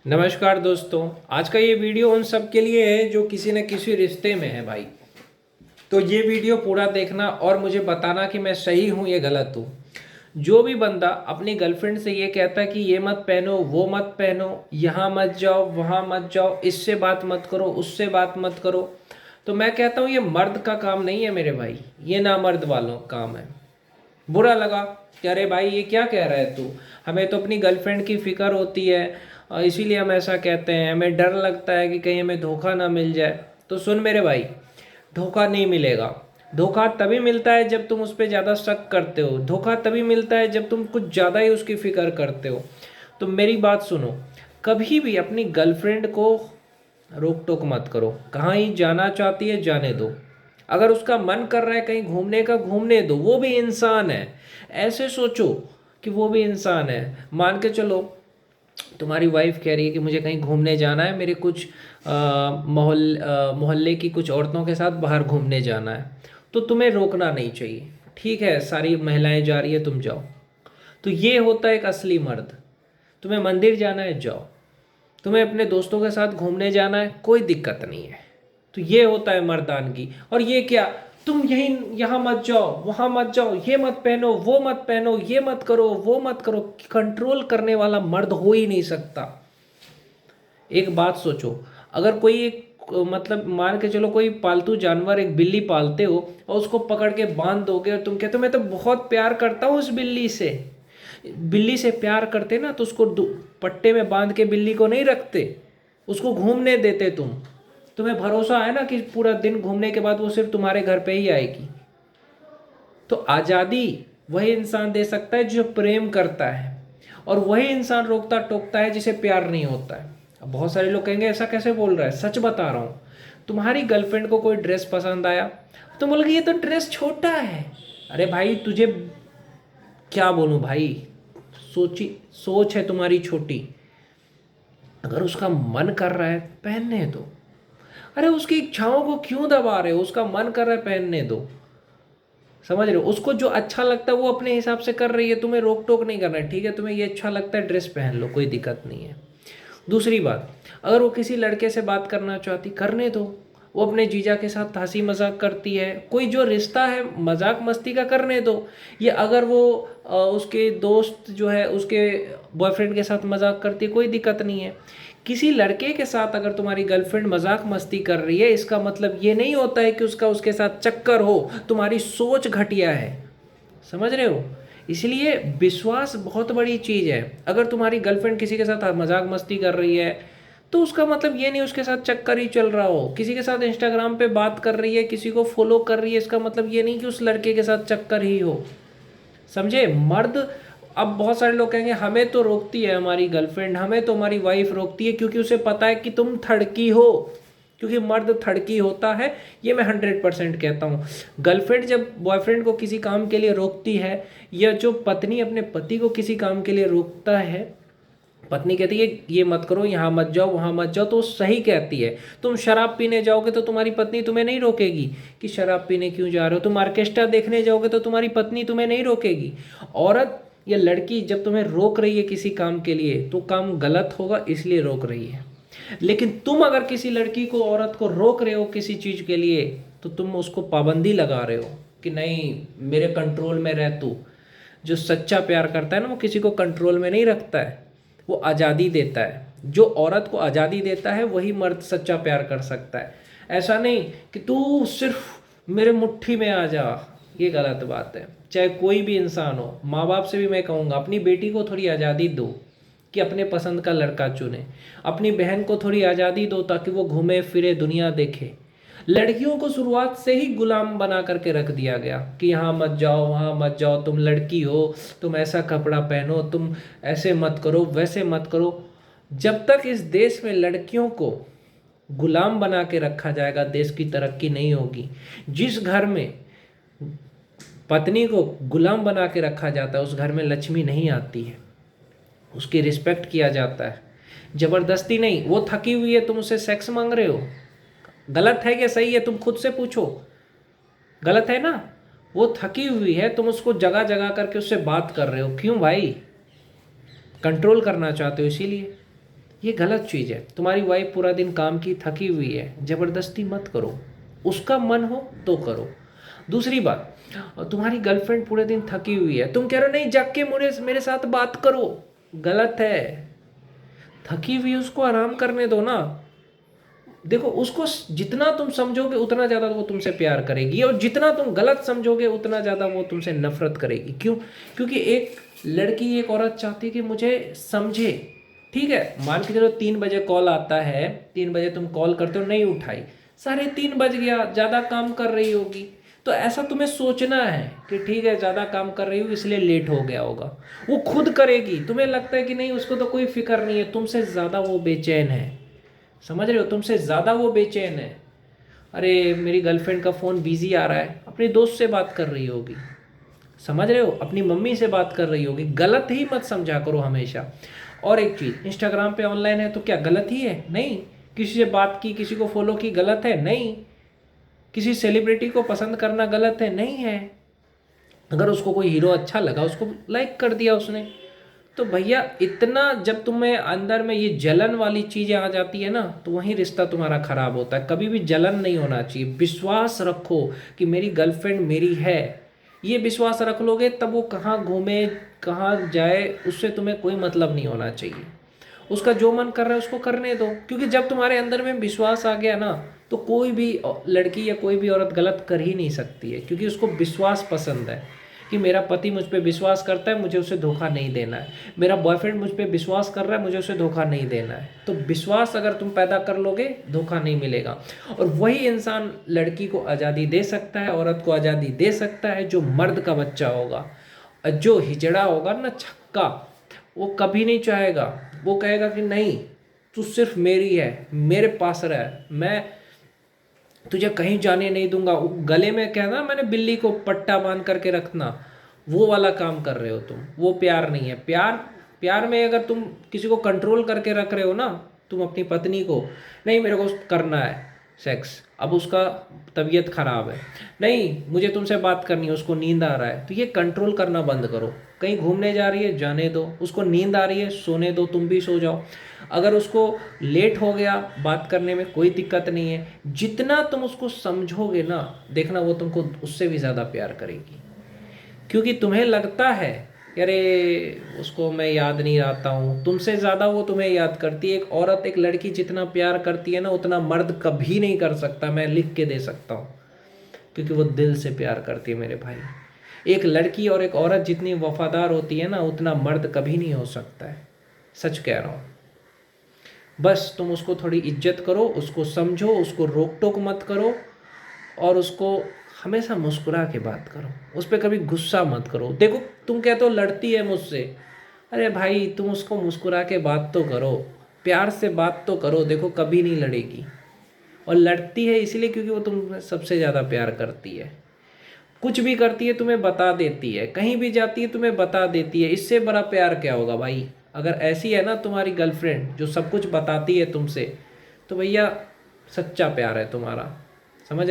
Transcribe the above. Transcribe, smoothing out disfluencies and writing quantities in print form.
नमस्कार दोस्तों। आज का ये वीडियो उन सब के लिए है जो किसी न किसी रिश्ते में है भाई। तो ये वीडियो पूरा देखना और मुझे बताना कि मैं सही हूँ या गलत हूँ। जो भी बंदा अपनी गर्लफ्रेंड से ये कहता है कि ये मत पहनो, वो मत पहनो, यहाँ मत जाओ, वहाँ मत जाओ, इससे बात मत करो, उससे बात मत करो, तो मैं कहता हूँ ये मर्द का काम नहीं है मेरे भाई, ये नामर्द वालों का काम है। बुरा लगा कि अरे भाई ये क्या कह रहा है तू, हमें तो अपनी गर्लफ्रेंड की फिक्र होती है और इसीलिए हम ऐसा कहते हैं, हमें डर लगता है कि कहीं हमें धोखा ना मिल जाए। तो सुन मेरे भाई, धोखा नहीं मिलेगा। धोखा तभी मिलता है जब तुम उस पर ज़्यादा शक करते हो। धोखा तभी मिलता है जब तुम कुछ ज़्यादा ही उसकी फिक्र करते हो। तो मेरी बात सुनो, कभी भी अपनी गर्लफ्रेंड को रोक टोक मत करो। कहाँ ही जाना चाहती है जाने दो। अगर उसका मन कर रहा है कहीं घूमने का, घूमने दो, वो भी इंसान है। ऐसे सोचो कि वो भी इंसान है। मान के चलो तुम्हारी वाइफ कह रही है कि मुझे कहीं घूमने जाना है, मेरे कुछ मोहल्ले की कुछ औरतों के साथ बाहर घूमने जाना है, तो तुम्हें रोकना नहीं चाहिए। ठीक है, सारी महिलाएं जा रही है, तुम जाओ। तो ये होता है एक असली मर्द। तुम्हें मंदिर जाना है, जाओ। तुम्हें अपने दोस्तों के साथ घूमने जाना है, कोई दिक्कत नहीं है। तो ये होता है मर्दानगी। और ये क्या, तुम यहीं यहाँ मत जाओ, वहाँ मत जाओ, ये मत पहनो, वो मत पहनो, ये मत करो, वो मत करो, कंट्रोल करने वाला मर्द हो ही नहीं सकता। एक बात सोचो, अगर कोई एक मतलब मान के चलो कोई पालतू जानवर, एक बिल्ली पालते हो और उसको पकड़ के बांध दोगे और तुम कहते हो मैं तो बहुत प्यार करता हूँ उस बिल्ली से। बिल्ली से प्यार करते ना तो उसको पट्टे में बांध के बिल्ली को नहीं रखते, उसको घूमने देते तुम। तुम्हें भरोसा है ना कि पूरा दिन घूमने के बाद वो सिर्फ तुम्हारे घर पे ही आएगी। तो आज़ादी वही इंसान दे सकता है जो प्रेम करता है, और वही इंसान रोकता टोकता है जिसे प्यार नहीं होता है। अब बहुत सारे लोग कहेंगे ऐसा कैसे बोल रहा है, सच बता रहा हूँ। तुम्हारी गर्लफ्रेंड को कोई ड्रेस पसंद आया, तुम बोलोगे ये तो ड्रेस छोटा है। अरे भाई तुझे क्या बोलूँ भाई, सोची सोच है तुम्हारी छोटी। अगर उसका मन कर रहा है पहनने दो। अरे उसकी इच्छाओं को क्यों दबा रहे हो, उसका मन कर रहा है पहनने दो। समझ रहे हो, उसको जो अच्छा लगता है वो अपने हिसाब से कर रही है, तुम्हें रोक टोक नहीं करना है। ठीक है, तुम्हें ये अच्छा लगता है ड्रेस पहन लो, कोई दिक्कत नहीं है। दूसरी बात, अगर वो किसी लड़के से बात करना चाहती, करने दो। वो अपने जीजा के साथ हंसी मजाक करती है, कोई जो रिश्ता है मजाक मस्ती का, करने दो। ये अगर वो उसके दोस्त जो है उसके बॉयफ्रेंड के साथ मजाक करती है, कोई दिक्कत नहीं है। किसी लड़के के साथ अगर तुम्हारी गर्लफ्रेंड मजाक मस्ती कर रही है, इसका मतलब ये नहीं होता है कि उसका उसके साथ चक्कर हो, तुम्हारी सोच घटिया है। समझ रहे हो, इसलिए विश्वास बहुत बड़ी चीज़ है। अगर तुम्हारी गर्लफ्रेंड किसी के साथ मजाक मस्ती कर रही है तो उसका मतलब ये नहीं उसके साथ चक्कर ही चल रहा हो। किसी के साथ इंस्टाग्राम पे बात कर रही है, किसी को फॉलो कर रही है, इसका मतलब ये नहीं कि उस लड़के के साथ चक्कर ही हो। समझे मर्द। अब बहुत सारे लोग कहेंगे हमें तो रोकती है हमारी गर्लफ्रेंड, हमें तो हमारी वाइफ रोकती है क्योंकि उसे पता है कि तुम थड़की हो। क्योंकि मर्द थड़की होता है, ये मैं 100% कहता हूँ। गर्लफ्रेंड जब बॉयफ्रेंड को किसी काम के लिए रोकती है, या जो पत्नी अपने पति को किसी काम के लिए रोकता है, पत्नी कहती है ये मत करो, यहाँ मत जाओ, वहाँ मत जाओ, तो वो सही कहती है। तुम शराब पीने जाओगे तो तुम्हारी पत्नी तुम्हें नहीं रोकेगी कि शराब पीने क्यों जा रहे हो। तुम ऑर्केस्ट्रा देखने जाओगे तो तुम्हारी पत्नी तुम्हें नहीं रोकेगी। औरत या लड़की जब तुम्हें रोक रही है किसी काम के लिए तो काम गलत होगा, इसलिए रोक रही है। लेकिन तुम अगर किसी लड़की को, औरत को रोक रहे हो किसी चीज़ के लिए, तो तुम उसको पाबंदी लगा रहे हो कि नहीं मेरे कंट्रोल में रह तू। जो सच्चा प्यार करता है ना, वो किसी को कंट्रोल में नहीं रखता है, वो आज़ादी देता है। जो औरत को आज़ादी देता है वही मर्द सच्चा प्यार कर सकता है। ऐसा नहीं कि तू सिर्फ मेरे मुट्ठी में आ जा, ये गलत बात है। चाहे कोई भी इंसान हो, माँ बाप से भी मैं कहूँगा अपनी बेटी को थोड़ी आज़ादी दो कि अपने पसंद का लड़का चुने। अपनी बहन को थोड़ी आज़ादी दो ताकि वो घूमे फिरे, दुनिया देखे। लड़कियों को शुरुआत से ही गुलाम बना करके रख दिया गया कि यहाँ मत जाओ, वहाँ मत जाओ, तुम लड़की हो, तुम ऐसा कपड़ा पहनो, तुम ऐसे मत करो, वैसे मत करो। जब तक इस देश में लड़कियों को गुलाम बना के रखा जाएगा, देश की तरक्की नहीं होगी। जिस घर में पत्नी को गुलाम बना के रखा जाता है उस घर में लक्ष्मी नहीं आती है, उसकी रिस्पेक्ट किया जाता है। जबरदस्ती नहीं। वो थकी हुई है, तुम उससे सेक्स मांग रहे हो, गलत है क्या सही है, तुम खुद से पूछो। गलत है ना। वो थकी हुई है, तुम उसको जगह जगह करके उससे बात कर रहे हो, क्यों भाई? कंट्रोल करना चाहते हो इसीलिए। ये गलत चीज़ है। तुम्हारी वाइफ पूरा दिन काम की थकी हुई है, ज़बरदस्ती मत करो, उसका मन हो तो करो। दूसरी बात, तुम्हारी गर्लफ्रेंड पूरे दिन थकी हुई है, तुम कह रहे हो नहीं जाग के मेरे साथ बात करो, गलत है। थकी हुई है, उसको आराम करने दो ना। देखो, उसको जितना तुम समझोगे उतना ज़्यादा वो तुमसे प्यार करेगी, और जितना तुम गलत समझोगे उतना ज़्यादा वो तुमसे नफरत करेगी। क्यों? क्योंकि एक लड़की, एक औरत चाहती है कि मुझे समझे। ठीक है, मान के चलो 3 बजे कॉल आता है, 3 बजे तुम कॉल करते हो, नहीं उठाई, 3:30 बज गया, ज़्यादा काम कर रही होगी, तो ऐसा तुम्हें सोचना है कि ठीक है ज़्यादा काम कर रही हूँ इसलिए लेट हो गया होगा। वो खुद करेगी, तुम्हें लगता है कि नहीं उसको तो कोई फिक्र नहीं है, तुमसे ज़्यादा वो बेचैन है। समझ रहे हो? तुमसे ज़्यादा वो बेचैन है। अरे मेरी गर्लफ्रेंड का फ़ोन बिजी आ रहा है, अपने दोस्त से बात कर रही होगी, समझ रहे हो, अपनी मम्मी से बात कर रही होगी। गलत ही मत समझा करो हमेशा। और एक चीज़, इंस्टाग्राम पे ऑनलाइन है तो क्या गलत ही है? नहीं। किसी से बात की, किसी को फॉलो की, गलत है? नहीं। किसी सेलिब्रिटी को पसंद करना गलत है? नहीं है। अगर उसको कोई हीरो अच्छा लगा, उसको लाइक कर दिया उसने, तो भैया इतना जब तुम्हें अंदर में ये जलन वाली चीज़ें आ जाती है ना, तो वहीं रिश्ता तुम्हारा खराब होता है। कभी भी जलन नहीं होना चाहिए। विश्वास रखो कि मेरी गर्लफ्रेंड मेरी है, ये विश्वास रख लोगे तब वो कहाँ घूमे कहाँ जाए उससे तुम्हें कोई मतलब नहीं होना चाहिए। उसका जो मन कर रहा है उसको करने दो, क्योंकि जब तुम्हारे अंदर में विश्वास आ गया ना, तो कोई भी लड़की या कोई भी औरत गलत कर ही नहीं सकती है, क्योंकि उसको विश्वास पसंद है कि मेरा पति मुझ पे विश्वास करता है, मुझे उसे धोखा नहीं देना है। मेरा बॉयफ्रेंड मुझ पे विश्वास कर रहा है, मुझे उसे धोखा नहीं देना है। तो विश्वास अगर तुम पैदा कर लोगे, धोखा नहीं मिलेगा। और वही इंसान लड़की को आज़ादी दे सकता है, औरत को आज़ादी दे सकता है, जो मर्द का बच्चा होगा। और जो हिजड़ा होगा ना, छक्का, वो कभी नहीं चाहेगा, वो कहेगा कि नहीं, तू सिर्फ मेरी है, मेरे पास रह, मैं तुझे कहीं जाने नहीं दूंगा। गले में कहना मैंने बिल्ली को पट्टा बांध करके रखना, वो वाला काम कर रहे हो तुम, वो प्यार नहीं है। प्यार, प्यार में अगर तुम किसी को कंट्रोल करके रख रहे हो ना, तुम अपनी पत्नी को, नहीं मेरे को करना है सेक्स, अब उसका तबीयत खराब है, नहीं मुझे तुमसे बात करनी है, उसको नींद आ रहा है, तो ये कंट्रोल करना बंद करो। कहीं घूमने जा रही है, जाने दो, उसको नींद आ रही है, सोने दो, तुम भी सो जाओ। अगर उसको लेट हो गया बात करने में, कोई दिक्कत नहीं है। जितना तुम उसको समझोगे ना, देखना वो तुमको उससे भी ज़्यादा प्यार करेगी। क्योंकि तुम्हें लगता है कि अरे उसको मैं याद नहीं आता हूँ, तुमसे ज़्यादा वो तुम्हें याद करती है। एक औरत एक लड़की जितना प्यार करती है ना, उतना मर्द कभी नहीं कर सकता, मैं लिख के दे सकता हूँ, क्योंकि वो दिल से प्यार करती है मेरे भाई। एक लड़की और एक औरत जितनी वफादार होती है ना, उतना मर्द कभी नहीं हो सकता है, सच कह रहा हूँ। बस तुम उसको थोड़ी इज्जत करो, उसको समझो, उसको रोक टोक मत करो, और उसको हमेशा मुस्कुरा के बात करो, उस पर कभी गुस्सा मत करो। देखो तुम कहते हो लड़ती है मुझसे, अरे भाई तुम उसको मुस्कुरा के बात तो करो, प्यार से बात तो करो, देखो कभी नहीं लड़ेगी। और लड़ती है इसलिए क्योंकि वो तुम सबसे ज़्यादा प्यार करती है। कुछ भी करती है तुम्हें बता देती है, कहीं भी जाती है तुम्हें बता देती है, इससे बड़ा प्यार क्या होगा भाई? अगर ऐसी है ना तुम्हारी गर्लफ्रेंड जो सब कुछ बताती है तुमसे, तो भैया सच्चा प्यार है तुम्हारा।